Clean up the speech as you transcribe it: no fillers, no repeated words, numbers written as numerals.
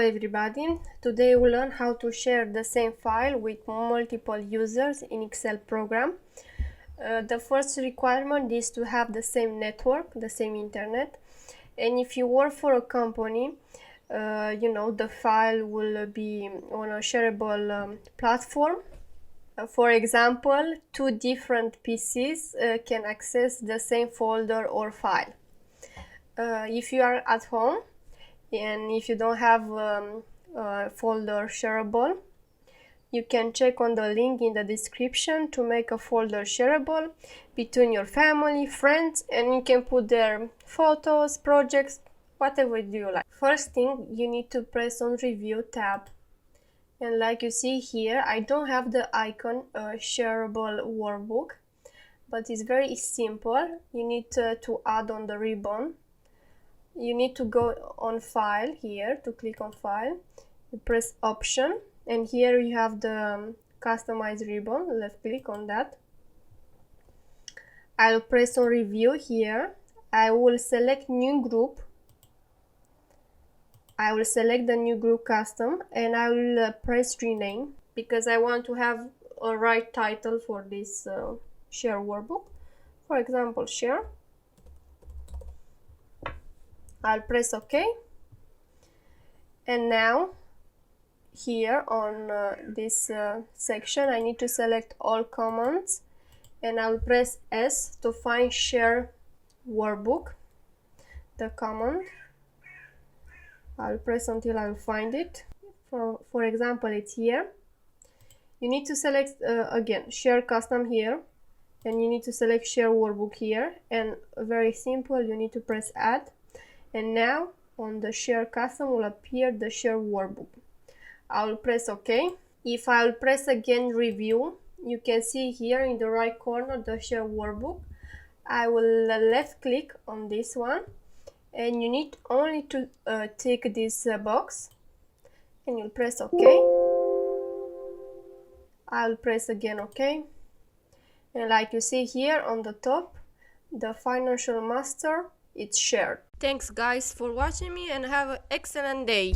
everybody, today we'll learn how to share the same file with multiple users in Excel program. The first requirement is to have the same network, the same internet, and if you work for a company, the file will be on a shareable platform. For example, two different PCs can access the same folder or file. If you are at home and if you don't have a folder shareable, you can check on the link in the description to make a folder shareable between your family, friends, and you can put their photos, projects, whatever you like. First thing, you need to press on Review tab, and like you see here, I don't have the icon shareable workbook, but it's very simple. You need to add on the ribbon. You need to go on File here, to click on File, you press Option, and here you have the Customize ribbon. Left click on that. I'll press on Review here. I will select New Group. I will select the new group Custom, and I will press Rename because I want to have a right title for this share workbook. For example, Share. I'll press OK, and now here on this section I need to select all commands, and I'll press S to find share workbook, the command. I'll press until I find it. For example, it's here. You need to select again share custom here, and you need to select share workbook here, and very simple, you need to press add. And now on the share custom will appear the share workbook. I will press OK. If I will press again review, you can see here in the right corner the share workbook. I will left click on this one, and you need only to tick this box, and you'll press OK. I'll press again OK, and like you see here on the top, the financial master, it's shared. Thanks guys for watching me, and have an excellent day.